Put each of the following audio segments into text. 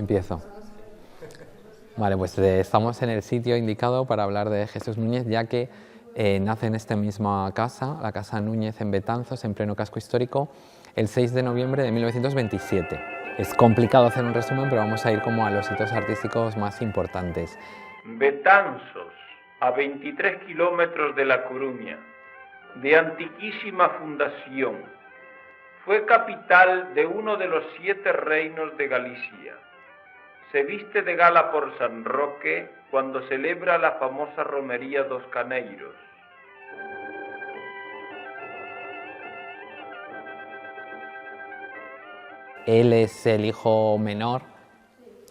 Empiezo. Vale, pues estamos en el sitio indicado para hablar de Jesús Núñez, ya que nace en esta misma casa, la Casa Núñez en Betanzos, en pleno casco histórico, el 6 de noviembre de 1927. Es complicado hacer un resumen, pero vamos a ir como a los hitos artísticos más importantes. Betanzos, a 23 kilómetros de La Coruña, de antiquísima fundación, fue capital de uno de los 7 reinos de Galicia. Se viste de gala por San Roque cuando celebra la famosa romería dos Caneiros. Él es el hijo menor,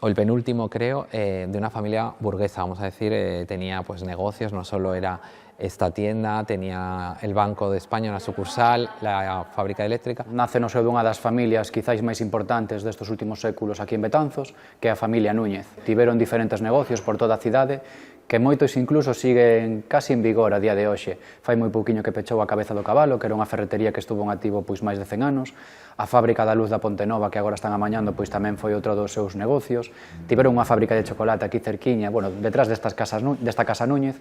o el penúltimo creo, de una familia burguesa, vamos a decir, tenía pues negocios, no solo era esta tienda, tenía el Banco de España, una sucursal, la fábrica eléctrica. Nace no seu dunha das familias quizáis máis importantes destes últimos séculos aquí en Betanzos, que é a familia Núñez. Tiveron diferentes negocios por toda a cidade, que moitos incluso siguen casi en vigor a día de hoxe. Fai moi pouquiño que pechou a Cabeza do Cabalo, que era unha ferretería que estuvo en activo pois máis de 100 anos. A fábrica da Luz da Ponte Nova, que agora están amañando, pois tamén foi outro dos seus negocios. Tiveron unha fábrica de chocolate aquí cerquiña, bueno, detrás desta Casa Núñez,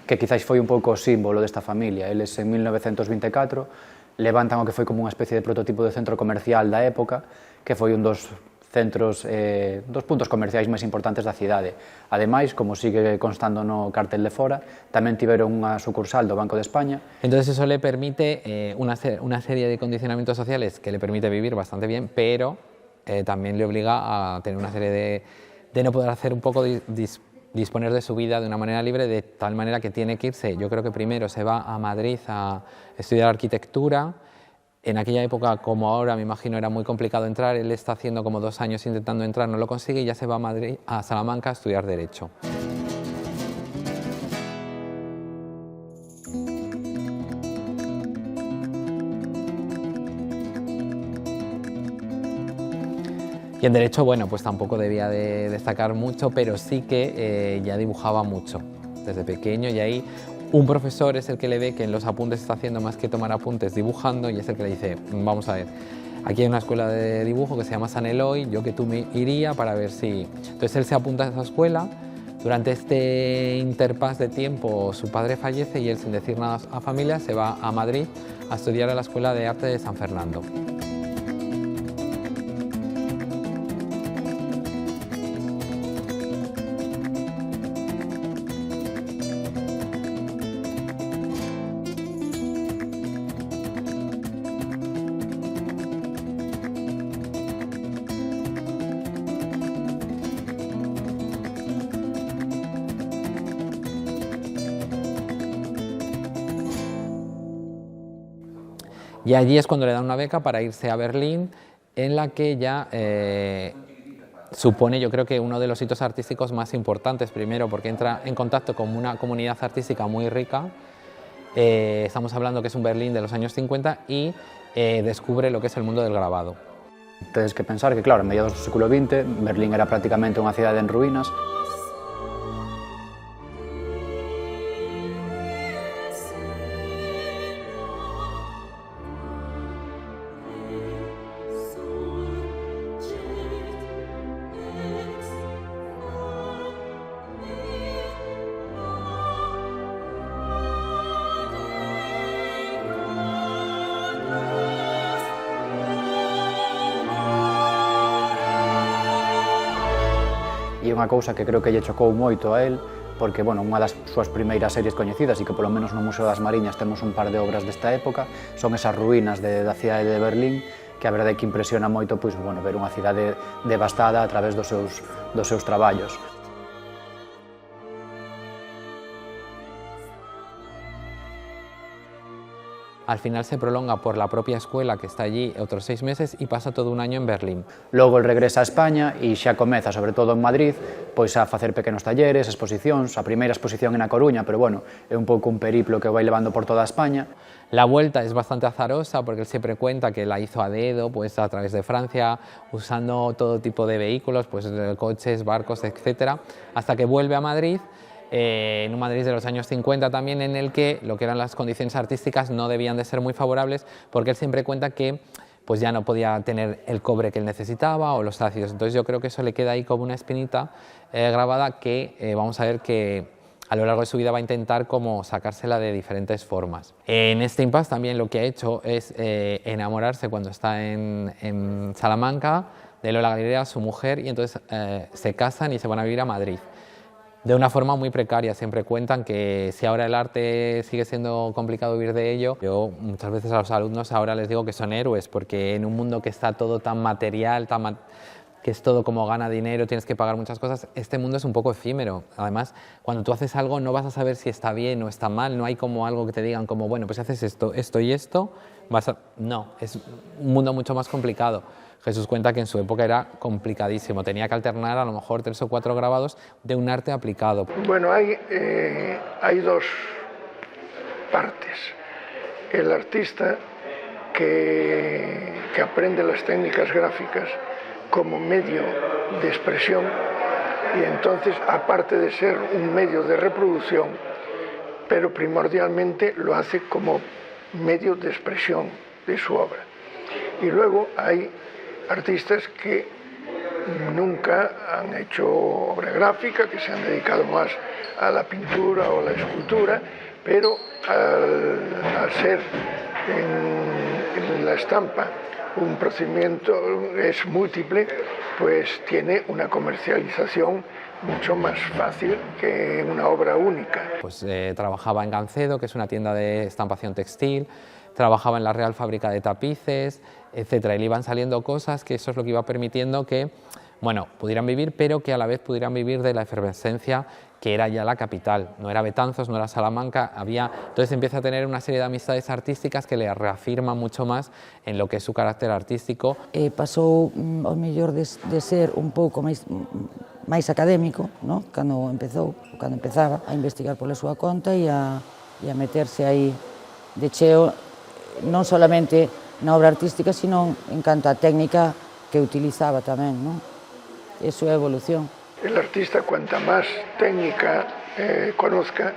que quizáis foi un pouco o símbolo desta familia. Eles en 1924 levantan o que foi como unha especie de prototipo de centro comercial da época, que foi un dos centros, dos puntos comerciais máis importantes da cidade. Ademais, como sigue constando no cartel de fora, tamén tiveron unha sucursal do Banco de España. Entonces eso le permite una serie de condicionamientos sociales que le permite vivir bastante bien, pero también le obliga a tener una serie de no poder hacer un poco disponer de su vida de una manera libre, de tal manera que tiene que irse. Yo creo que primero se va a Madrid a estudiar arquitectura. En aquella época, como ahora, me imagino, era muy complicado entrar. Él está haciendo como 2 años intentando entrar, no lo consigue y ya se va a Madrid, a Salamanca, a estudiar Derecho. Y en Derecho, bueno, pues tampoco debía de destacar mucho, pero sí que ya dibujaba mucho desde pequeño, y ahí un profesor es el que le ve que en los apuntes está haciendo más que tomar apuntes, dibujando, y es el que le dice, vamos a ver, aquí hay una escuela de dibujo que se llama San Eloy, yo que tú me iría para ver si... Entonces él se apunta a esa escuela. Durante este interpás de tiempo su padre fallece y él, sin decir nada a familia, se va a Madrid a estudiar a la Escuela de Arte de San Fernando. Y allí es cuando le dan una beca para irse a Berlín, en la que ya supone, yo creo que uno de los hitos artísticos más importantes, primero porque entra en contacto con una comunidad artística muy rica, estamos hablando que es un Berlín de los años 50, y descubre lo que es el mundo del grabado. Tedes que pensar que, claro, en mediados do século XX, Berlín era prácticamente unha cidade en ruínas. E unha cousa que creo que lle chocou moito a él, porque, bueno, unha das súas primeiras series coñecidas, e que polo menos no Museo das Mariñas temos un par de obras desta época, son esas ruínas da cidade de Berlín, que a verdade é que impresiona moito, pois, bueno, ver unha cidade devastada a través dos seus traballos. Al final se prolonga por la propia escuela, que está allí, otros 6 meses, y pasa todo un año en Berlín. Logo el regresa a España e xa comeza, sobre todo en Madrid, pois a facer pequenos talleres, exposicións. A primeira exposición en A Coruña, pero bueno, é un pouco un periplo que vai levando por toda España. La vuelta es bastante azarosa porque él siempre cuenta que la hizo a dedo, pues a través de Francia, usando todo tipo de vehículos, pues coches, barcos, etcétera, hasta que vuelve a Madrid. En un Madrid de los años 50 también, en el que lo que eran las condiciones artísticas no debían de ser muy favorables, porque él siempre cuenta que pues ya no podía tener el cobre que él necesitaba o los ácidos. Entonces yo creo que eso le queda ahí como una espinita grabada que vamos a ver que a lo largo de su vida va a intentar como sacársela de diferentes formas. En este impasse también lo que ha hecho es enamorarse cuando está en Salamanca de Lola Galilea, su mujer, y entonces se casan y se van a vivir a Madrid. De una forma muy precaria, siempre cuentan que si ahora el arte sigue siendo complicado vivir de ello, yo muchas veces a los alumnos ahora les digo que son héroes, porque en un mundo que está todo tan material, que es todo como gana dinero, tienes que pagar muchas cosas, este mundo es un poco efímero. Además, cuando tú haces algo no vas a saber si está bien o está mal, no hay como algo que te digan como, bueno, pues si haces esto, esto y esto, no, es un mundo mucho más complicado. Jesús cuenta que en su época era complicadísimo, tenía que alternar a lo mejor 3 o 4 grabados de un arte aplicado. Bueno, hay dos partes. El artista que aprende las técnicas gráficas como medio de expresión y entonces, aparte de ser un medio de reproducción, pero primordialmente lo hace como medio de expresión de su obra. Y luego hay artistas que nunca han hecho obra gráfica, que se han dedicado más a la pintura o a la escultura, pero al ser en la estampa un procedimiento es múltiple, pues tiene una comercialización mucho más fácil que una obra única. Pues trabajaba en Gancedo, que es una tienda de estampación textil, trabajaba en la Real Fábrica de Tapices, etcétera, y le iban saliendo cosas que eso es lo que iba permitiendo que, bueno, pudieran vivir, pero que a la vez pudieran vivir de la efervescencia que era ya la capital. No era Betanzos, no era Salamanca, entonces empieza a tener una serie de amistades artísticas que le reafirman mucho más en lo que es su carácter artístico. Pasou ao mellor de ser un pouco máis académico, no? Cando empezaba a investigar pola súa conta e a meterse aí de cheo, non solamente na obra artística, sino en canto a técnica que utilizaba tamén, no? Eso é a evolución. El artista, cuanta más técnica conozca,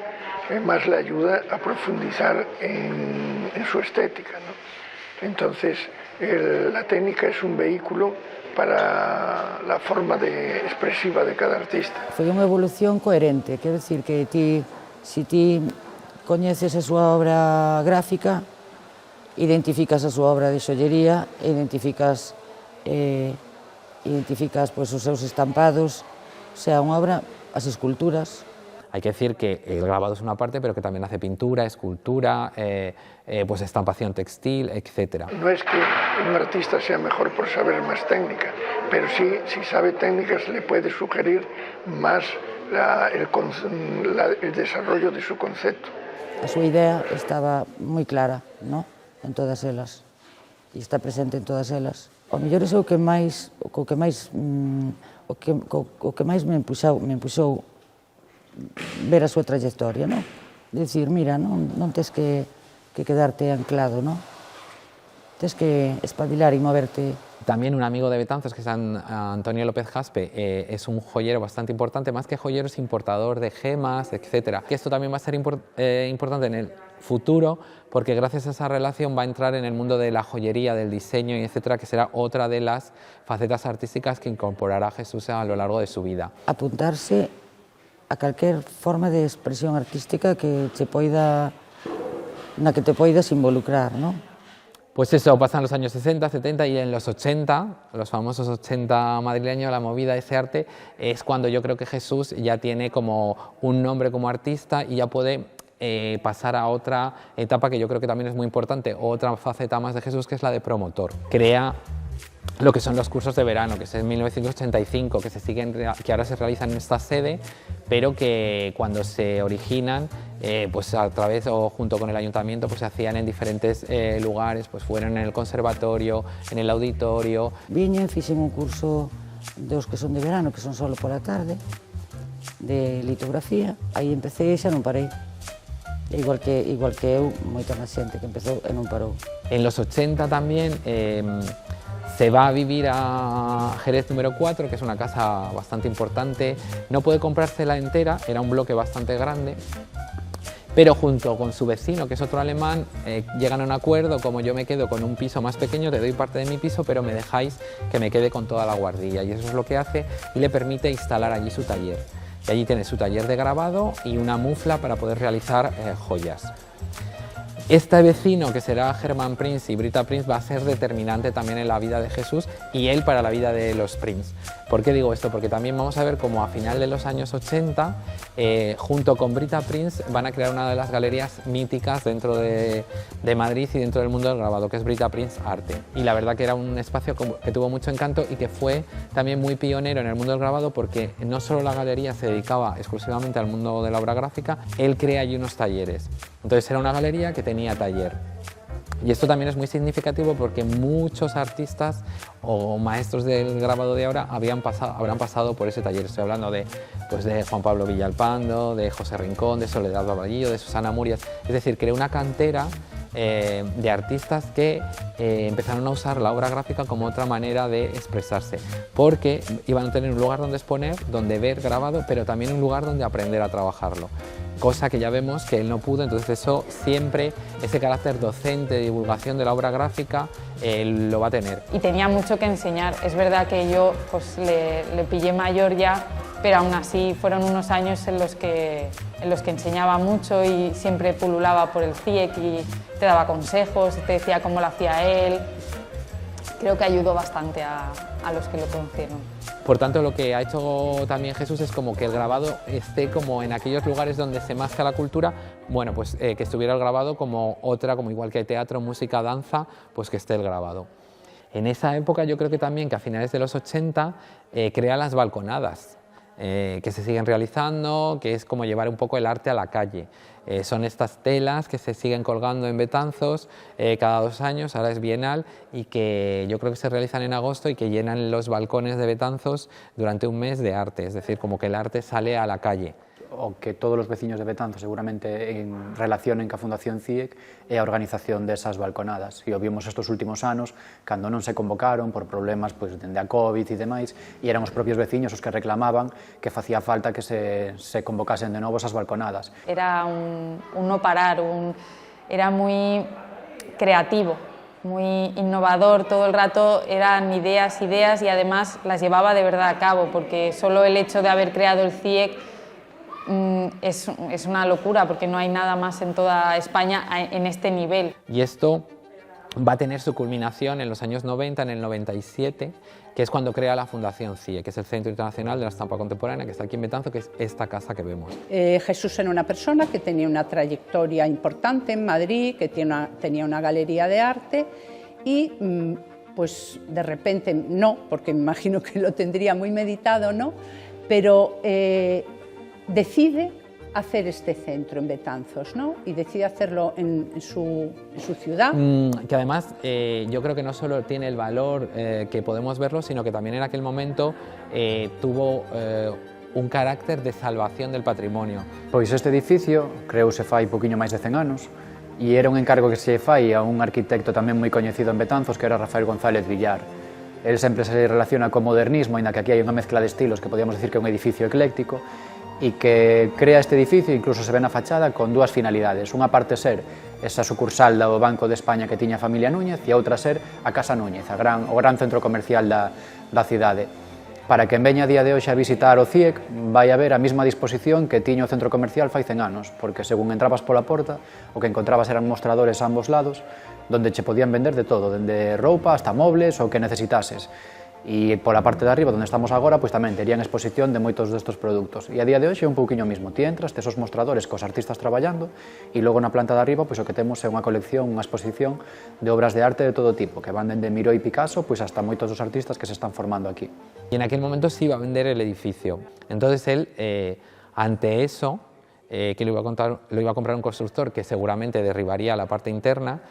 más le ayuda a profundizar en su estética, ¿no? Entonces, la técnica es un vehículo para la forma expresiva de cada artista. Foi unha evolución coherente, quero decir que si ti coñeces a súa obra gráfica, identificas a súa obra de xollería, identificas pues, os seus estampados, o sea, unha obra, as esculturas. Hay que decir que el grabado es una parte, pero que también hace pintura, escultura, pues estampación textil, etc. No es que un artista sea mejor por saber más técnica, pero sí, si sabe técnicas, le puede sugerir más el desarrollo de su concepto. A súa idea estaba moi clara, ¿no? En todas elas, e está presente en todas elas. O mellor é o que máis me empuxou ver a súa trayectoria, ¿no? Decir, mira, non tes que quedarte anclado, ¿no? Tes que espabilar y moverte. También un amigo de Betanzos, que es Antonio López Jaspe, es un joyero bastante importante, más que joyero es importador de gemas, etc. Que esto también va a ser importante en el futuro, porque gracias a esa relación va a entrar en el mundo de la joyería, del diseño, y etcétera, que será otra de las facetas artísticas que incorporará Jesús a lo largo de su vida. Apuntarse a calquer forma de expresión artística que na que te poidas involucrar, ¿no? Pues eso, pasan los años 60, 70 y en los 80, los famosos 80 madrileños, la movida, ese arte, es cuando yo creo que Jesús ya tiene como un nombre como artista y ya puede pasar a otra etapa que yo creo que también es muy importante, otra faceta más de Jesús, que es la de promotor. Crea lo que son los cursos de verano, que es en 1985, que ahora se realizan en esta sede, pero que cuando se originan, pues a través o junto con el ayuntamiento, pues se hacían en diferentes lugares, pues fueron en el conservatorio, en el auditorio. Viñen, fixen un curso dos que son de verano, que son solo por la tarde, de litografía. Aí empecé e xa non parei. Igual que eu, moita máis xente que empezou e non parou. En los 80 también se va a vivir a Jerez número 4, que es una casa bastante importante. No puede comprársela entera, era un bloque bastante grande, pero junto con su vecino, que es otro alemán, llegan a un acuerdo, como yo me quedo con un piso más pequeño, te doy parte de mi piso, pero me dejáis que me quede con toda la guardilla, y eso es lo que hace y le permite instalar allí su taller. Y allí tiene su taller de grabado y una mufla para poder realizar joyas. Este vecino, que será Hermann Prinz y Britta Prinz, va a ser determinante también en la vida de Jesús y él para la vida de los Prinz. ¿Por qué digo esto? Porque también vamos a ver cómo a final de los años 80, junto con Britta Prinz, van a crear una de las galerías míticas dentro de Madrid y dentro del mundo del grabado, que es Britta Prinz Arte. Y la verdad que era un espacio que tuvo mucho encanto y que fue también muy pionero en el mundo del grabado, porque no solo la galería se dedicaba exclusivamente al mundo de la obra gráfica, él crea allí unos talleres. Entonces era una galería que tenía taller. Y esto también es muy significativo porque muchos artistas o maestros del grabado de ahora habrán pasado por ese taller. Estoy hablando de Juan Pablo Villalpando, de José Rincón, de Soledad Barballillo, de Susana Murias. Es decir, creó una cantera de artistas que empezaron a usar la obra gráfica como otra manera de expresarse, porque iban a tener un lugar donde exponer, donde ver grabado, pero también un lugar donde aprender a trabajarlo, cosa que ya vemos que él no pudo. Entonces eso siempre, ese carácter docente de divulgación de la obra gráfica lo va a tener. Y tenía mucho que enseñar. Es verdad que yo pues, le pillé mayor ya, pero aún así fueron unos años en los que enseñaba mucho y siempre pululaba por el CIEC y te daba consejos, te decía cómo lo hacía él. Creo que ayudó bastante a los que lo conocieron. Por tanto, lo que ha hecho también Jesús es como que el grabado esté como en aquellos lugares donde se masca la cultura, bueno, pues que estuviera el grabado como otra, como igual que hay teatro, música, danza, pues que esté el grabado. En esa época yo creo que también que a finales de los 80 crea las balconadas, que se siguen realizando, que es como llevar un poco el arte a la calle. Son estas telas que se siguen colgando en Betanzos cada 2 años, ahora es bienal, y que yo creo que se realizan en agosto y que llenan los balcones de Betanzos durante un mes de arte, es decir, como que el arte sale a la calle. O que todos os veciños de Betanzos seguramente en relacionen ca Fundación CIEC e a organización desas balconadas. E o vimos estes últimos anos, cando non se convocaron por problemas pois, dende a COVID e demais, e eran os propios veciños os que reclamaban que facía falta que se convocasen de novo esas balconadas. Era un no parar, era muy creativo, muy innovador, todo el rato eran ideas y además las llevaba de verdad a cabo, porque solo el hecho de haber creado el CIEC es una locura, porque no hay nada más en toda España en este nivel. Y esto va a tener su culminación en los años 90, en el 97, que es cuando crea la Fundación CIE, que es el Centro Internacional de la Estampa Contemporánea, que está aquí en Betanzos, que es esta casa que vemos. Jesús era una persona que tenía una trayectoria importante en Madrid, que tenía una galería de arte y pues de repente, no, porque me imagino que lo tendría muy meditado, ¿no? Pero decide hacer este centro en Betanzos, ¿no? Y decide hacerlo en su ciudad. Que además yo creo que no solo tiene el valor que podemos verlo, sino que también en aquel momento tuvo un carácter de salvación del patrimonio. Pois este edificio creouse fai poquinho máis de 100 anos e era un encargo que se fai a un arquitecto tamén moi coñecido en Betanzos, que era Rafael González Villar. Él sempre se relaciona co modernismo, ainda que aquí hai unha mezcla de estilos que podíamos decir que é un edificio ecléctico, e que crea este edificio, incluso se ve na fachada, con 2 finalidades. Unha parte ser esa sucursal do Banco de España que tiña a familia Núñez e a outra ser a Casa Núñez, o gran centro comercial da cidade. Para quen veña a día de hoxe a visitar o CIEC, vai a ver a mesma disposición que tiña o centro comercial fai 100 anos, porque según entrabas pola porta, o que encontrabas eran mostradores a ambos lados, donde che podían vender de todo, dende roupa hasta mobles ou que necesitases. E pola parte de arriba, onde estamos agora, pois tamén terían exposición de moitos destes produtos. E a día de hoxe é un pouquiño mismo. Ti entras, tes os mostradores cos artistas traballando e logo na planta de arriba pois o que temos é unha colección, unha exposición de obras de arte de todo tipo, que van dende Miró e Picasso pois hasta moitos dos artistas que se están formando aquí. Y en aquel momento se iba a vender el edificio. Entonces él, ante eso, que lo iba a comprar un constructor que seguramente derribaría la parte interna,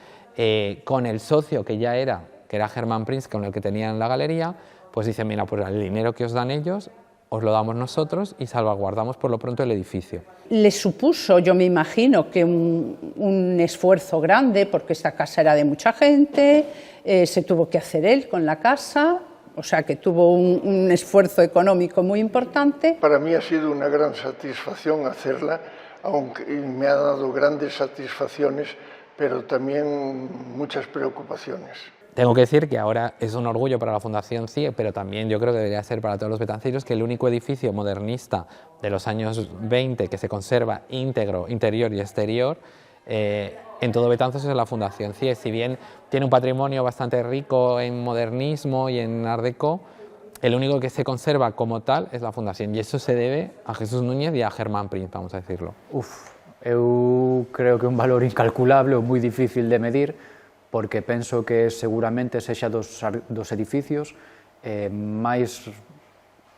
con el socio que ya era, que era Hermann Prinz, con el que tenían la galería, pues dicen, mira, pues el dinero que os dan ellos, os lo damos nosotros y salvaguardamos por lo pronto el edificio. Le supuso, yo me imagino, que un esfuerzo grande, porque esta casa era de mucha gente, se tuvo que hacer él con la casa, o sea que tuvo un esfuerzo económico muy importante. Para mí ha sido una gran satisfacción hacerla, aunque me ha dado grandes satisfacciones, pero también muchas preocupaciones. Tengo que decir que ahora es un orgullo para la Fundación CIEC, pero también yo creo que debería ser para todos los betanceiros, que el único edificio modernista de los años 20 que se conserva íntegro, interior y exterior, en todo Betanzos es la Fundación CIEC. Si bien tiene un patrimonio bastante rico en modernismo y en art déco, el único que se conserva como tal es la Fundación, y eso se debe a Jesús Núñez y a Germán Prinz, vamos a decirlo. Eu creo que é un valor incalculable ou moi difícil de medir, porque penso que seguramente sexa dos edificios máis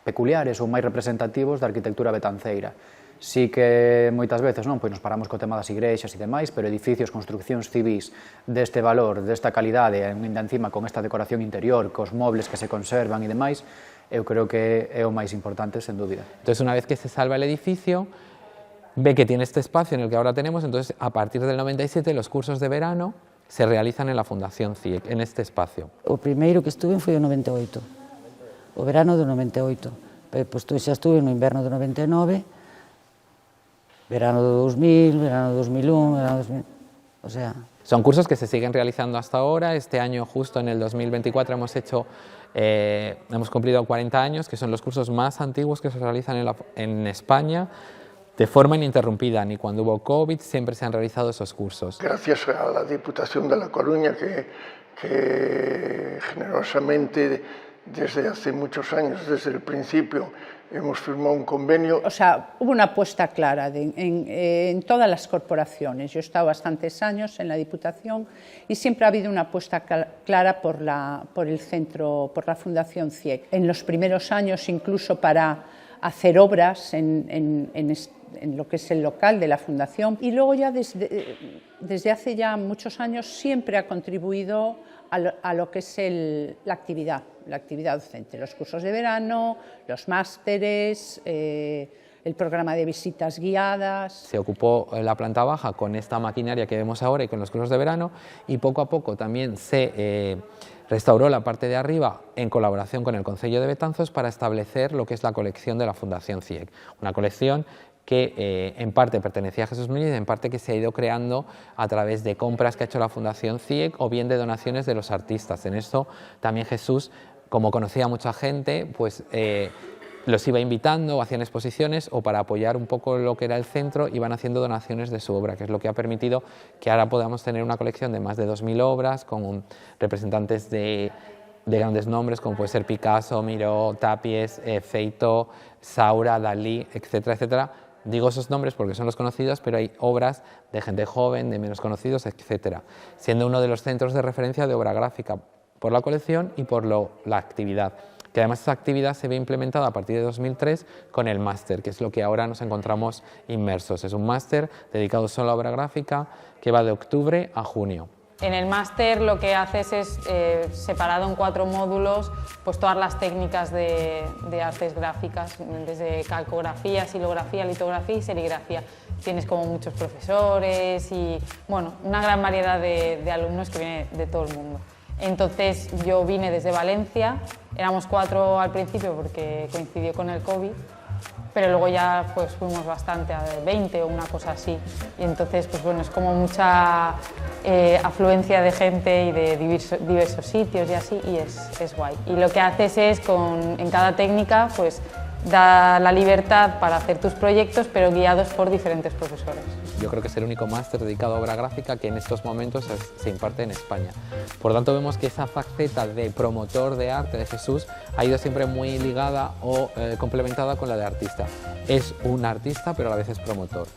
peculiares ou máis representativos da arquitectura betanceira. Sí que moitas veces pois nos paramos co tema das igrexas e demais, pero edificios, construccións civís deste valor, desta calidade, ainda encima con esta decoración interior, cos mobles que se conservan e demais, eu creo que é o máis importante, sen dúbida. Entonces, una vez que se salva el edificio, ve que tiene este espacio en el que ahora tenemos, entonces a partir del 97 los cursos de verano se realizan en la Fundación CIEC, en este espacio. O primeiro que estuve foi o 98, o verano do 98, pois xa estuve no inverno do 99, verano do 2000, verano do 2001, verano do 2000, o sea... Son cursos que se siguen realizando hasta ahora. Este año, justo en el 2024, hemos cumplido 40 años, que son los cursos más antiguos que se realizan en España, de forma ininterrumpida. Ni cuando hubo COVID siempre se han realizado esos cursos. Gracias a la Diputación de La Coruña, que generosamente desde hace muchos años, desde el principio, hemos firmado un convenio. O sea, hubo una apuesta clara en todas las corporaciones. Yo he estado bastantes años en la Diputación y siempre ha habido una apuesta clara por el centro, por la Fundación CIEC. En los primeros años, incluso para hacer obras en lo que es el local de la Fundación, y luego ya desde hace ya muchos años siempre ha contribuido a lo que es la actividad docente, los cursos de verano, los másteres, el programa de visitas guiadas. Se ocupó la planta baja con esta maquinaria que vemos ahora y con los cursos de verano, y poco a poco también se restauró la parte de arriba en colaboración con el Concello de Betanzos para establecer lo que es la colección de la Fundación CIEC, una colección que en parte pertenecía a Jesús Núñez y en parte que se ha ido creando a través de compras que ha hecho la Fundación CIEC o bien de donaciones de los artistas. En esto también Jesús, como conocía a mucha gente, pues los iba invitando, o hacían exposiciones, o para apoyar un poco lo que era el centro iban haciendo donaciones de su obra, que es lo que ha permitido que ahora podamos tener una colección de más de 2000 obras con representantes de grandes nombres como puede ser Picasso, Miró, Tapies, Feito, Saura, Dalí, etcétera, etcétera. Digo esos nombres porque son los conocidos, pero hay obras de gente joven, de menos conocidos, etcétera, siendo uno de los centros de referencia de obra gráfica por la colección y por la actividad, que además esa actividad se ve implementada a partir de 2003 con el máster, que es lo que ahora nos encontramos inmersos. Es un máster dedicado solo a obra gráfica que va de octubre a junio. En el máster lo que haces es, separado en 4 módulos, pues todas las técnicas de artes gráficas, desde calcografía, silografía, litografía y serigrafía. Tienes como muchos profesores y, bueno, una gran variedad de alumnos que vienen de todo el mundo. Entonces yo vine desde Valencia, éramos 4 al principio porque coincidió con el COVID, pero luego ya pues fuimos bastante, a 20 o una cosa así, y entonces pues bueno, es como mucha afluencia de gente y de diversos sitios y así, y es guay. Y lo que haces es, en cada técnica, pues da la libertad para hacer tus proyectos, pero guiados por diferentes profesores. Yo creo que es el único máster dedicado a obra gráfica que en estos momentos se imparte en España. Por tanto, vemos que esa faceta de promotor de arte de Jesús ha ido siempre muy ligada o complementada con la de artista. Es un artista, pero a la vez es promotor.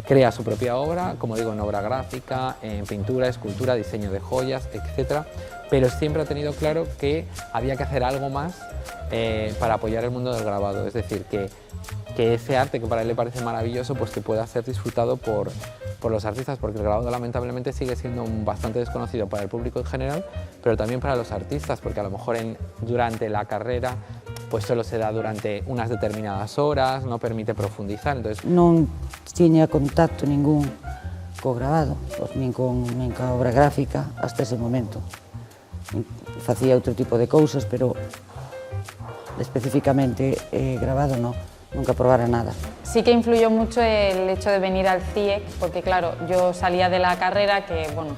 Crea su propia obra, como digo, en obra gráfica, en pintura, escultura, diseño de joyas, etc. Pero siempre ha tenido claro que había que hacer algo más para apoyar el mundo del grabado. Es decir, que ese arte que para él le parece maravilloso, pues que pueda ser disfrutado por los artistas, porque el grabado lamentablemente sigue siendo bastante desconocido para el público en general, pero también para los artistas, porque a lo mejor durante la carrera pues solo se da durante unas determinadas horas, no permite profundizar. Entonces non tiña contacto ningún co grabado, pues, nin ca obra gráfica hasta ese momento. Facía outro tipo de cousas, pero especificamente grabado non, nunca probara nada. Sí que influyó mucho el hecho de venir al CIEC, porque claro, yo salía de la carrera, que bueno,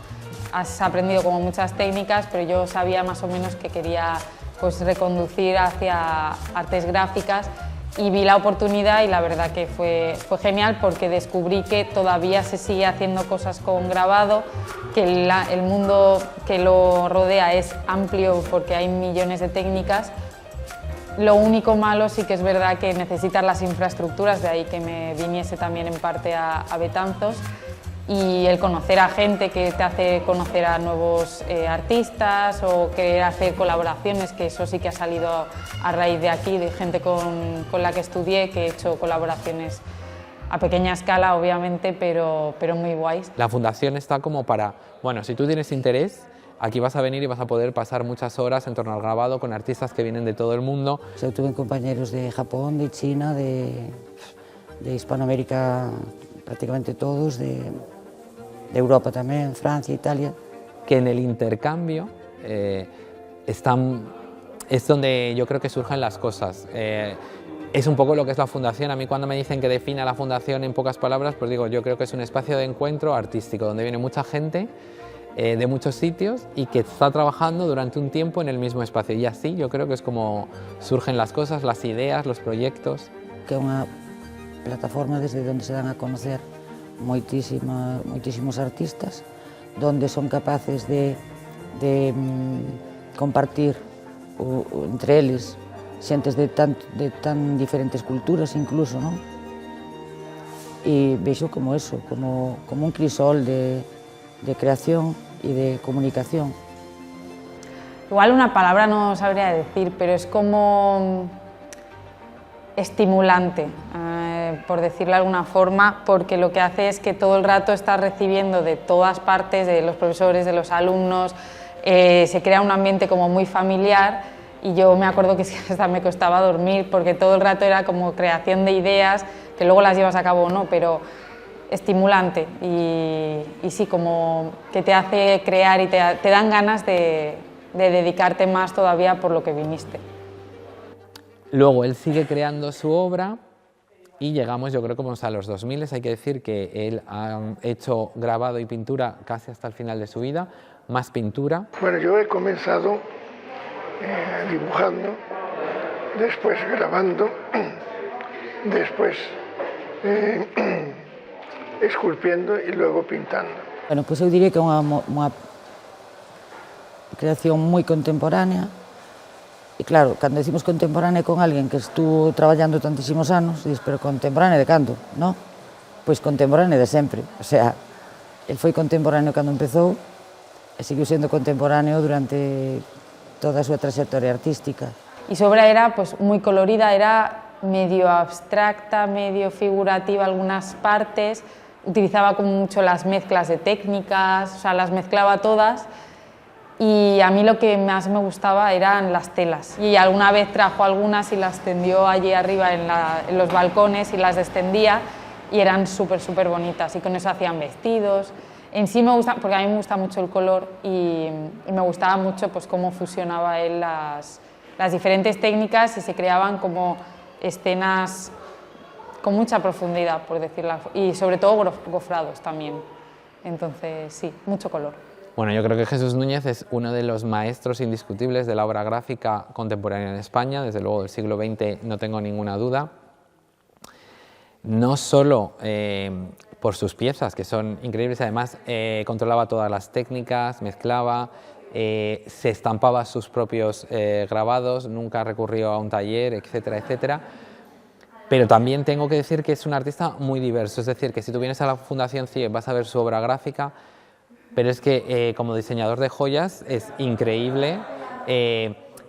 has aprendido como muchas técnicas, pero yo sabía más o menos que quería pues reconducir hacia artes gráficas y vi la oportunidad y la verdad que fue genial porque descubrí que todavía se sigue haciendo cosas con grabado, que el mundo que lo rodea es amplio porque hay millones de técnicas. Lo único malo sí que es verdad que necesitas las infraestructuras, de ahí que me viniese también en parte a Betanzos, y el conocer a gente que te hace conocer a nuevos artistas o querer hacer colaboraciones, que eso sí que ha salido a raíz de aquí, de gente con la que estudié, que he hecho colaboraciones a pequeña escala, obviamente, pero muy guays. La fundación está como para, bueno, si tú tienes interés, aquí vas a venir y vas a poder pasar muchas horas en torno al grabado con artistas que vienen de todo el mundo. Yo tuve compañeros de Japón, de China, de Hispanoamérica, prácticamente todos, de Europa también, Francia, Italia. Que en el intercambio es donde yo creo que surgen las cosas. Es un poco lo que es la fundación. A mí cuando me dicen que defina la fundación en pocas palabras, pues digo, yo creo que es un espacio de encuentro artístico donde viene mucha gente de muchos sitios y que está trabajando durante un tiempo en el mismo espacio. Y así yo creo que es como surgen las cosas, las ideas, los proyectos. Que es una plataforma desde donde se dan a conocer moitísimos artistas, donde son capaces de compartir entre eles xentes de tan diferentes culturas incluso, non? E vexo como eso, como un crisol de creación y de comunicación. Igual una palabra no sabría decir, pero es como estimulante, por decirlo de alguna forma, porque lo que hace es que todo el rato estás recibiendo de todas partes, de los profesores, de los alumnos, se crea un ambiente como muy familiar y yo me acuerdo que hasta me costaba dormir porque todo el rato era como creación de ideas, que luego las llevas a cabo o no, pero estimulante y sí, como que te hace crear y te dan ganas de dedicarte más todavía por lo que viniste. Luego él sigue creando su obra y llegamos, yo creo, como a los 2000. Hay que decir que él ha hecho grabado y pintura casi hasta el final de su vida, más pintura. Bueno, yo he comenzado dibujando, después grabando, después esculpiendo y luego pintando. Bueno, pues eu diría que é unha creación moi contemporánea. E claro, cando decimos contemporánea con alguén que estuvo traballando tantísimos anos, dices, pero contemporánea de cando, non? Pois contemporánea de sempre. O sea, el foi contemporáneo cando empezou e seguiu sendo contemporáneo durante toda a súa trayectoria artística. Y su obra era pues muy colorida, era medio abstracta, medio figurativa algunas partes, utilizaba como mucho las mezclas de técnicas, o sea, las mezclaba todas. Y a mí lo que más me gustaba eran las telas. Y alguna vez trajo algunas y las tendió allí arriba en los balcones y las extendía y eran súper bonitas. Y con eso hacían vestidos. En sí me gusta, porque a mí me gusta mucho el color y me gustaba mucho pues cómo fusionaba él las diferentes técnicas y se creaban como escenas con mucha profundidad, por decirlo, y sobre todo gofrados también. Entonces sí, mucho color. Bueno, yo creo que Jesús Núñez es uno de los maestros indiscutibles de la obra gráfica contemporánea en España, desde luego del siglo XX no tengo ninguna duda. No solo por sus piezas, que son increíbles, además controlaba todas las técnicas, mezclaba, se estampaba sus propios grabados, nunca recurrió a un taller, etcétera, etcétera. Pero también tengo que decir que es un artista muy diverso, es decir, que si tú vienes a la Fundación CIEC vas a ver su obra gráfica, pero es que como diseñador de joyas es increíble.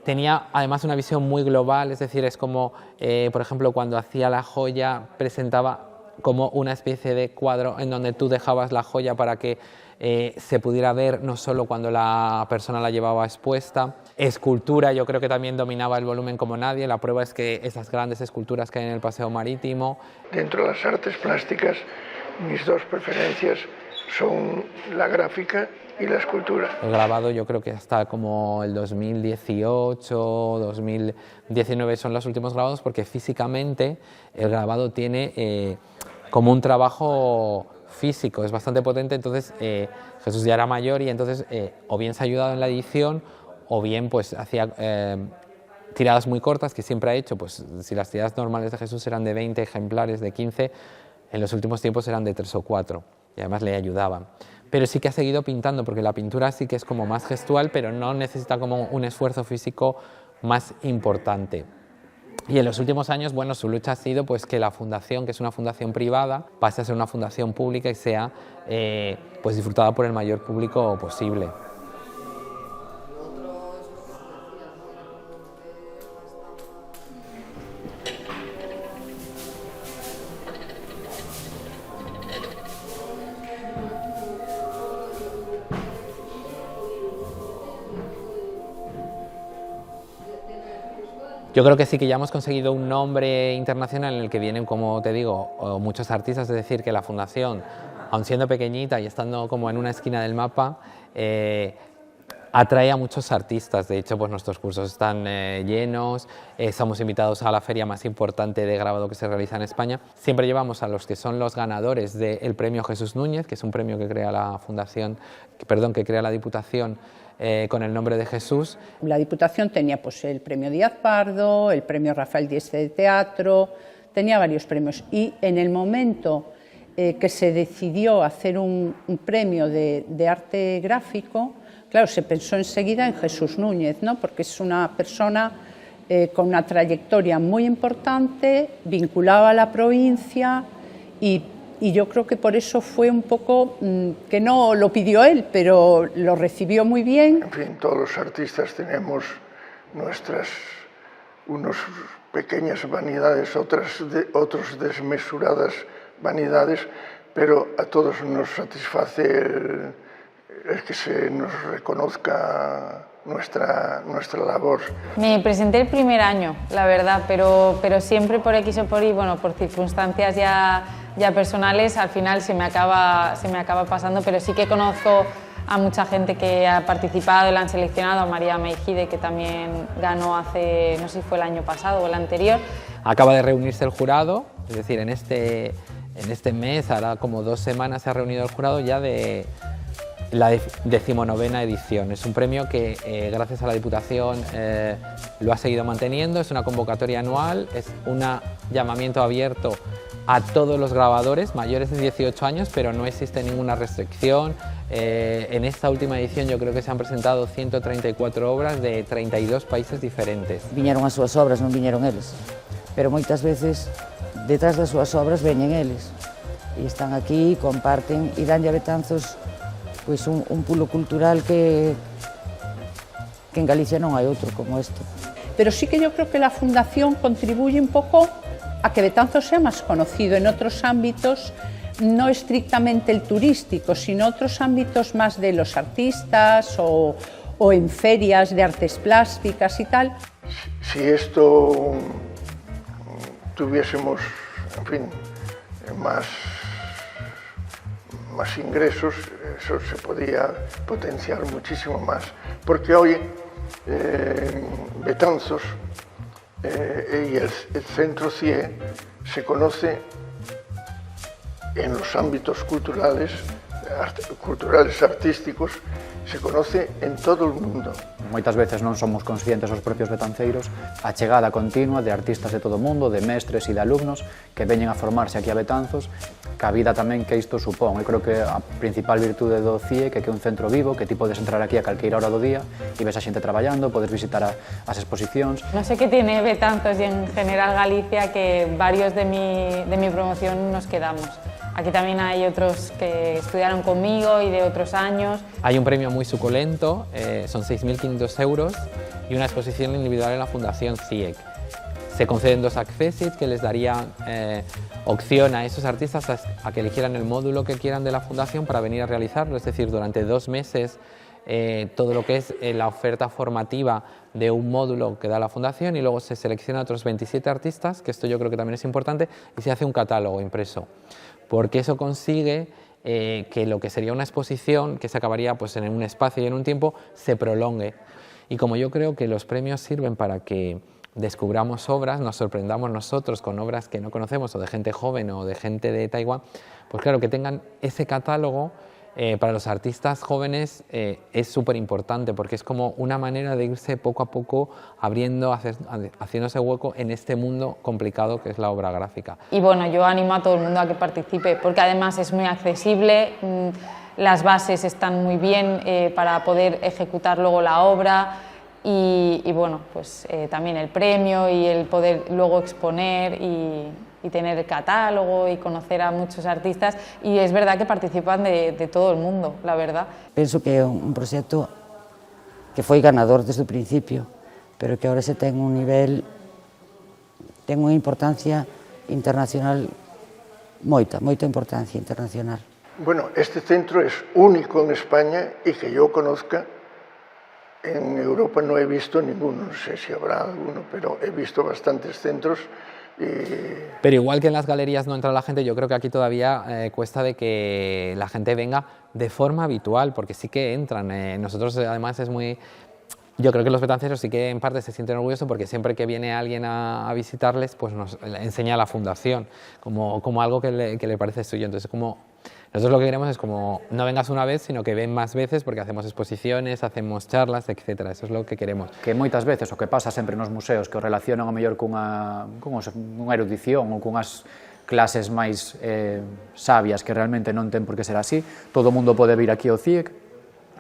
Tenía además una visión muy global, es decir, es como, por ejemplo, cuando hacía la joya, presentaba como una especie de cuadro en donde tú dejabas la joya para que se pudiera ver no solo cuando la persona la llevaba expuesta. Escultura, yo creo que también dominaba el volumen como nadie, la prueba es que esas grandes esculturas que hay en el Paseo Marítimo. Dentro de las artes plásticas, mis dos preferencias son la gráfica y la escultura. El grabado yo creo que hasta como el 2018, 2019 son los últimos grabados, porque físicamente el grabado tiene como un trabajo físico, es bastante potente. Entonces Jesús ya era mayor y entonces o bien se ha ayudado en la edición o bien pues hacía tiradas muy cortas, que siempre ha hecho. Pues si las tiradas normales de Jesús eran de 20 ejemplares, de 15, en los últimos tiempos eran de 3 o 4 y además le ayudaban. Pero sí que ha seguido pintando, porque la pintura sí que es como más gestual, pero no necesita como un esfuerzo físico más importante. Y en los últimos años, bueno, su lucha ha sido pues que la fundación, que es una fundación privada, pase a ser una fundación pública y sea pues disfrutada por el mayor público posible. Yo creo que sí que ya hemos conseguido un nombre internacional en el que vienen, como te digo, muchos artistas. Es decir, que la fundación, aun siendo pequeñita y estando como en una esquina del mapa, atrae a muchos artistas. De hecho, pues nuestros cursos están llenos, estamos invitados a la feria más importante de grabado que se realiza en España. Siempre llevamos a los que son los ganadores del premio Jesús Núñez, que es un premio que crea la fundación, que crea la Diputación, con el nombre de Jesús. La Diputación tenía pues el premio Díaz Pardo, el premio Rafael Dieste de Teatro, tenía varios premios, y en el momento que se decidió hacer un premio de arte gráfico, claro, se pensó enseguida en Jesús Núñez, ¿no? Porque es una persona con una trayectoria muy importante, vinculada a la provincia, y yo creo que por eso fue un poco que no lo pidió él, pero lo recibió muy bien. En fin, todos los artistas tenemos unas pequeñas vanidades, otros desmesuradas vanidades, pero a todos nos satisface el que se nos reconozca nuestra labor. Me presenté el primer año, la verdad, pero siempre por X o por Y, bueno, por circunstancias ya personales, al final se me acaba pasando, pero sí que conozco a mucha gente que ha participado y la han seleccionado, a María Meijide, que también ganó hace, no sé si fue el año pasado o el anterior. Acaba de reunirse el jurado, es decir, en este mes, ahora como 2 semanas, se ha reunido el jurado ya de la 19ª edición. Es un premio que gracias a la Diputación lo ha seguido manteniendo. Es una convocatoria anual, es un llamamiento abierto a todos los grabadores mayores de 18 años, pero no existe ninguna restricción. En esta última edición yo creo que se han presentado 134 obras de 32 países diferentes. Viñeron as súas obras, non viñeron eles, pero moitas veces detrás das súas obras veñen eles e están aquí, comparten e danlle a Betanzos pois un pulo cultural que en Galicia non hai outro como este. Pero sí que yo creo que la Fundación contribuye un poco a que Betanzos sea más conocido en otros ámbitos, no estrictamente el turístico, sino otros ámbitos más de los artistas o en ferias de artes plásticas y tal. Si esto tuviésemos, en fin, más ingresos, eso se podría potenciar muchísimo más, porque hoy Betanzos y el Centro CIE se conoce en los ámbitos culturales, artísticos, se conoce en todo o mundo. Moitas veces non somos conscientes os propios betanceiros a chegada continua de artistas de todo o mundo, de mestres e de alumnos que veñen a formarse aquí a Betanzos, que a vida tamén que isto supón. Eu creo que a principal virtude do CIE que é un centro vivo, que ti podes entrar aquí a calqueira hora do día e ves a xente traballando, podes visitar as exposicións. No sé qué tiene Betanzos y en general Galicia, que varios de mi promoción nos quedamos. Aquí también hay otros que estudiaron conmigo y de otros años. Hay un premio muy suculento, son 6.500 euros y una exposición individual en la Fundación CIEC. Se conceden 2 accessit que les darían opción a esos artistas a que eligieran el módulo que quieran de la Fundación para venir a realizarlo, es decir, durante 2 meses todo lo que es la oferta formativa de un módulo que da la Fundación, y luego se seleccionan otros 27 artistas, que esto yo creo que también es importante, y se hace un catálogo impreso, porque eso consigue que lo que sería una exposición, que se acabaría pues, en un espacio y en un tiempo, se prolongue. Y como yo creo que los premios sirven para que descubramos obras, nos sorprendamos nosotros con obras que no conocemos, o de gente joven o de gente de Taiwán, pues claro, que tengan ese catálogo para los artistas jóvenes es súper importante, porque es como una manera de irse poco a poco abriendo, haciéndose hueco en este mundo complicado que es la obra gráfica. Y bueno, yo animo a todo el mundo a que participe, porque además es muy accesible, las bases están muy bien para poder ejecutar luego la obra, y bueno, pues también el premio y el poder luego exponer y tener el catálogo y conocer a muchos artistas, y es verdad que participan de todo el mundo, la verdad. Penso que é un proxecto que foi ganador desde o principio, pero que agora se ten un nivel, ten unha importancia internacional, moita importancia internacional. Bueno, este centro es único en España y que yo conozca, en Europa no he visto ninguno, no sé si habrá alguno, pero he visto bastantes centros. Pero igual que en las galerías no entra la gente, yo creo que aquí todavía cuesta de que la gente venga de forma habitual, porque sí que entran. Nosotros además es muy... Yo creo que los betanceros sí que en parte se sienten orgullosos porque siempre que viene alguien a visitarles, pues nos enseña la fundación como algo que le parece suyo. Entonces, nosotros lo que queremos es como no vengas una vez, sino que ven más veces, porque hacemos exposiciones, hacemos charlas, etcétera. Eso es lo que queremos. Que moitas veces o que pasa sempre nos museos que o relacionan a mellor cunha erudición ou cunhas clases máis sabias que realmente non ten por que ser así. Todo o mundo pode vir aquí ao CIEC,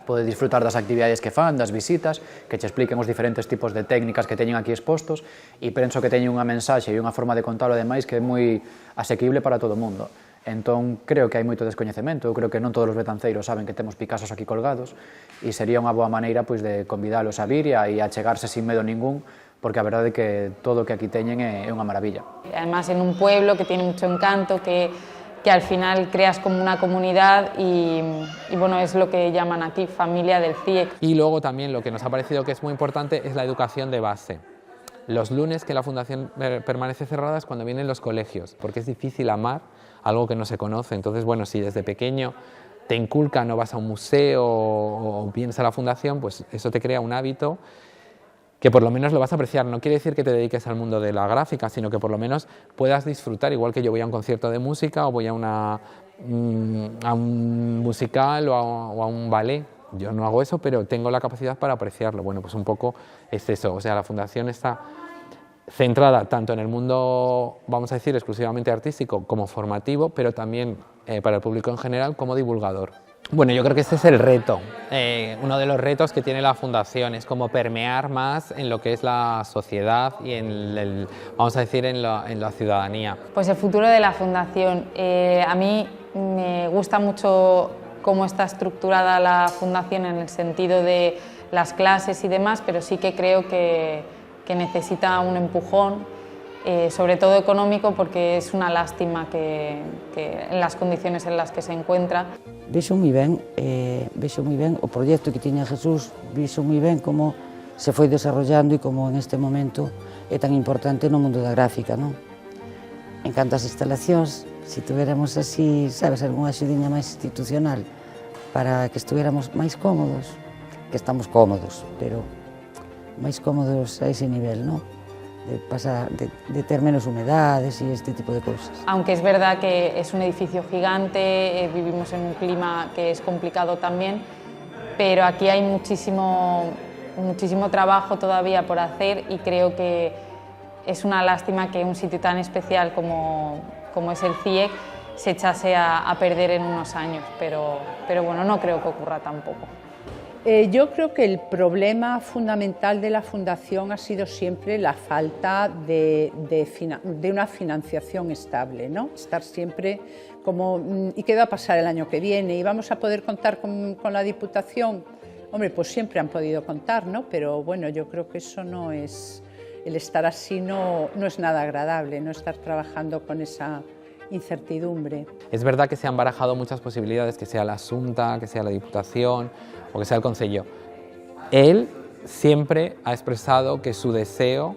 pode disfrutar das actividades que fan, das visitas, que che expliquen os diferentes tipos de técnicas que teñen aquí expostos, e penso que teñen unha mensaxe e unha forma de contalo ademais que é moi asequible para todo o mundo. Entón, creo que hai moito descoñecemento, eu creo que non todos os betanceiros saben que temos Picassos aquí colgados, e sería unha boa maneira pois, de convidalos a vir e a chegarse sin medo ningún, porque a verdade é que todo o que aquí teñen é unha maravilla. Además, en un pueblo que tiene mucho encanto, que al final creas como una comunidad y bueno, es lo que llaman aquí familia del CIEC. Y luego también lo que nos ha parecido que es muy importante es la educación de base. Los lunes que la fundación permanece cerrada es cuando vienen los colegios, porque es difícil amar algo que no se conoce. Entonces, bueno, si desde pequeño te inculcan o vas a un museo o vienes a la fundación, pues eso te crea un hábito que por lo menos lo vas a apreciar. No quiere decir que te dediques al mundo de la gráfica, sino que por lo menos puedas disfrutar, igual que yo voy a un concierto de música o voy a un musical o a un ballet. Yo no hago eso, pero tengo la capacidad para apreciarlo. Bueno, pues un poco es eso. O sea, la fundación está centrada tanto en el mundo, vamos a decir, exclusivamente artístico como formativo, pero también para el público en general como divulgador. Bueno, yo creo que ese es el reto, uno de los retos que tiene la fundación, es como permear más en lo que es la sociedad y vamos a decir, en la ciudadanía. Pues el futuro de la fundación, a mí me gusta mucho cómo está estructurada la fundación en el sentido de las clases y demás, pero sí que creo que necesita un empujón, sobre todo económico, porque es una lástima que en las condiciones en las que se encuentra. Vexo moi ben o proxecto que tiña Jesús, vexo moi ben como se foi desarrollando e como en este momento é tan importante no mundo da gráfica, non? En canto ás instalacións, se tuviéramos así, sabes, algunha axudiña máis institucional para que estuviéramos máis cómodos, que estamos cómodos, pero máis cómodos a ese nivel, non? De ter menos humedades y este tipo de cosas. Aunque es verdad que es un edificio gigante, vivimos en un clima que es complicado también, pero aquí hay muchísimo trabajo todavía por hacer y creo que es una lástima que un sitio tan especial como es el CIEC se echase a perder en unos años, pero bueno, no creo que ocurra tampoco. Yo creo que el problema fundamental de la Fundación ha sido siempre la falta de una financiación estable, ¿no? Estar siempre como, ¿y qué va a pasar el año que viene? ¿Y vamos a poder contar con la Diputación? Hombre, pues siempre han podido contar, ¿no? Pero bueno, yo creo que eso no es, el estar así no es nada agradable, no estar trabajando con esa incertidumbre. Es verdad que se han barajado muchas posibilidades, que sea la Xunta, que sea la Diputación o que sea el Concello. Él siempre ha expresado que su deseo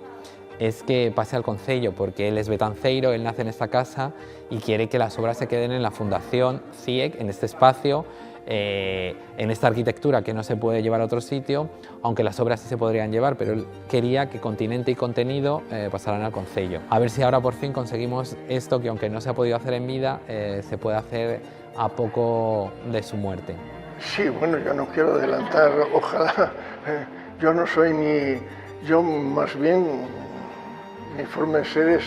es que pase al concello, porque él es betanceiro, él nace en esta casa y quiere que las obras se queden en la Fundación CIEC, en este espacio, en esta arquitectura que no se puede llevar a otro sitio, aunque las obras sí se podrían llevar, pero él quería que continente y contenido pasaran al concello. A ver si ahora por fin conseguimos esto, que aunque no se ha podido hacer en vida, se puede hacer a poco de su muerte. Sí, bueno, yo no quiero adelantar, ojalá, yo no soy ni, yo más bien, mi forma de ser es,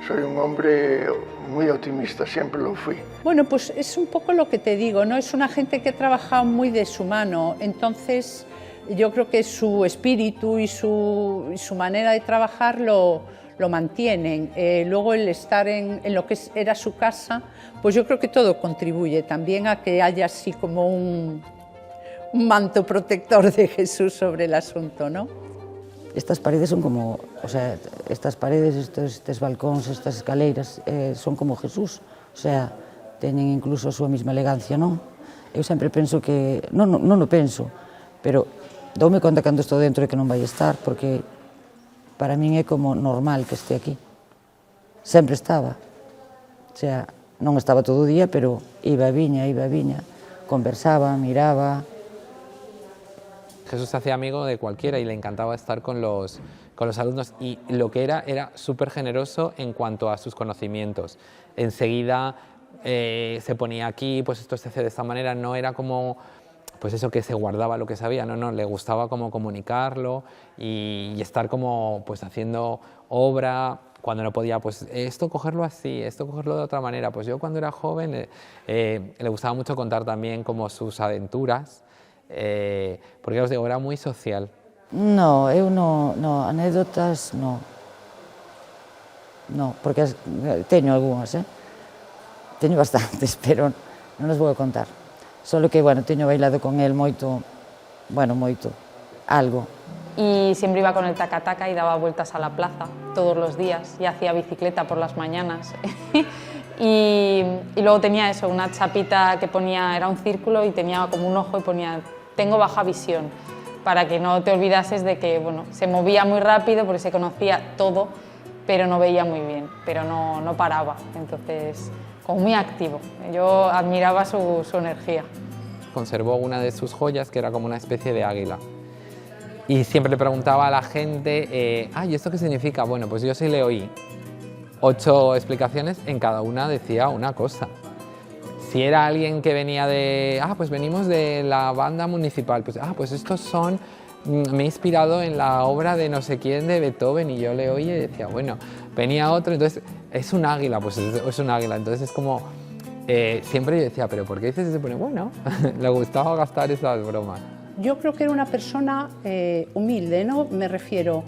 soy un hombre muy optimista, siempre lo fui. Bueno, pues es un poco lo que te digo, ¿no? Es una gente que ha trabajado muy de su mano, entonces yo creo que su espíritu y su manera de trabajar lo mantienen. Luego el estar en lo que era su casa, pues yo creo que todo contribuye también a que haya así como un manto protector de Jesús sobre el asunto, ¿no? Estas paredes son como, o sea, estas paredes, estos balcóns, estas escaleiras, son como Jesús, o sea, teñen incluso a súa mesma elegancia, non? Eu sempre penso que, non o penso, pero doume conta cando estou dentro de que non vai estar, porque para min é como normal que este aquí. Sempre estaba, o sea, non estaba todo o día, pero iba e viña, conversaba, miraba. Jesús se hacía amigo de cualquiera y le encantaba estar con los alumnos, y lo que era súper generoso en cuanto a sus conocimientos. Enseguida se ponía aquí, pues esto se hace de esta manera, no era como pues eso que se guardaba lo que sabía, no, le gustaba como comunicarlo y estar como pues haciendo obra. Cuando no podía, pues esto cogerlo así, esto cogerlo de otra manera. Pues yo cuando era joven le gustaba mucho contar también como sus aventuras, porque os digo, era moi social. No, eu anécdotas no, porque teño algunhas, teño bastantes, pero non as vou a contar. Solo que, bueno, teño bailado con el moito, algo. Y siempre iba con el taca-taca y daba vueltas a la plaza todos los días y hacía bicicleta por las mañanas. y luego tenía eso, una chapita que ponía, era un círculo y tenía como un ojo y ponía "tengo baja visión", para que no te olvidases de que, bueno, se movía muy rápido porque se conocía todo, pero no veía muy bien, pero no paraba, entonces como muy activo. Yo admiraba su energía. Conservó una de sus joyas que era como una especie de águila. Y siempre le preguntaba a la gente, ¿y esto qué significa? Bueno, pues yo sí le oí 8 explicaciones, en cada una decía una cosa. Si era alguien que venía de, pues venimos de la banda municipal, pues estos son, me he inspirado en la obra de no sé quién de Beethoven, y yo le oí y decía, bueno, venía otro, entonces es un águila, pues es un águila, entonces es como, siempre yo decía, pero ¿por qué dices eso? Bueno, le gustaba gastar esas bromas. Yo creo que era una persona humilde, ¿no? Me refiero,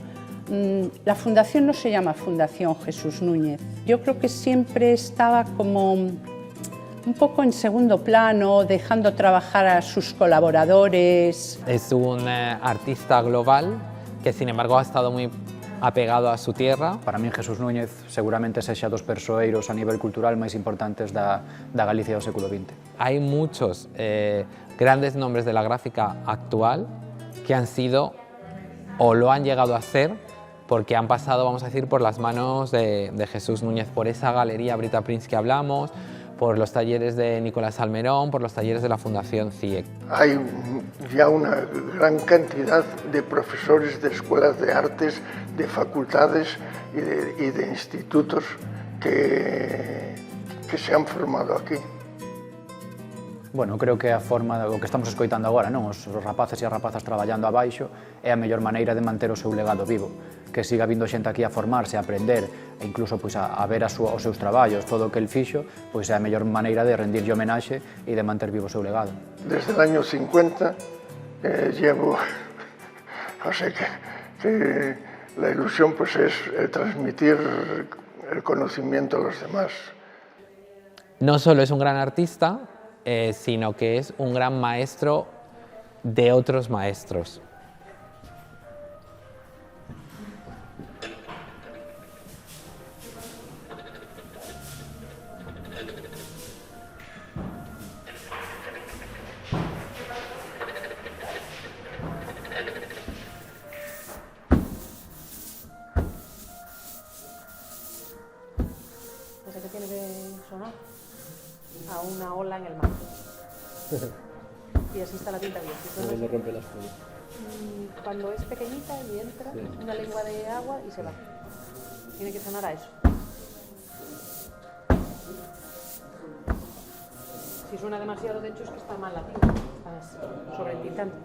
la fundación no se llama Fundación Jesús Núñez. Yo creo que siempre estaba como un poco en segundo plano, dejando trabajar a sus colaboradores. Es un artista global que, sin embargo, ha estado muy apegado a su tierra. Para min, Jesús Núñez seguramente sexa dos persoeiros a nivel cultural máis importantes da Galicia do século XX. Hay muchos grandes nombres de la gráfica actual que han sido o lo han llegado a ser porque han pasado, vamos a decir, por las manos de Jesús Núñez, por esa galería Brita Prince que hablamos, por los talleres de Nicolás Almerón, por los talleres de la Fundación CIEC. Hay ya una gran cantidad de profesores de escuelas de artes, de facultades y de institutos que se han formado aquí. Bueno, creo que a forma do que estamos escoitando agora, non? Os rapaces e as rapazas traballando abaixo é a mellor maneira de manter o seu legado vivo, que siga vindo xente aquí a formarse, a aprender e incluso pois, a ver os seus traballos, todo o que el fixo, pois é a mellor maneira de rendirlle homenaxe e de manter vivo o seu legado. Desde el año 50 llevo, o sea que la ilusión pues es el transmitir el conocimiento a los demás. No solo es un gran artista, sino que es un gran maestro de otros maestros. y así está la tinta bien. Si no rompe la espuma. Cuando es pequeñita y entra una lengua de agua y se va. Tiene que sonar a eso. Si suena demasiado, de hecho, es que está mal la tinta, estás sobreentintando.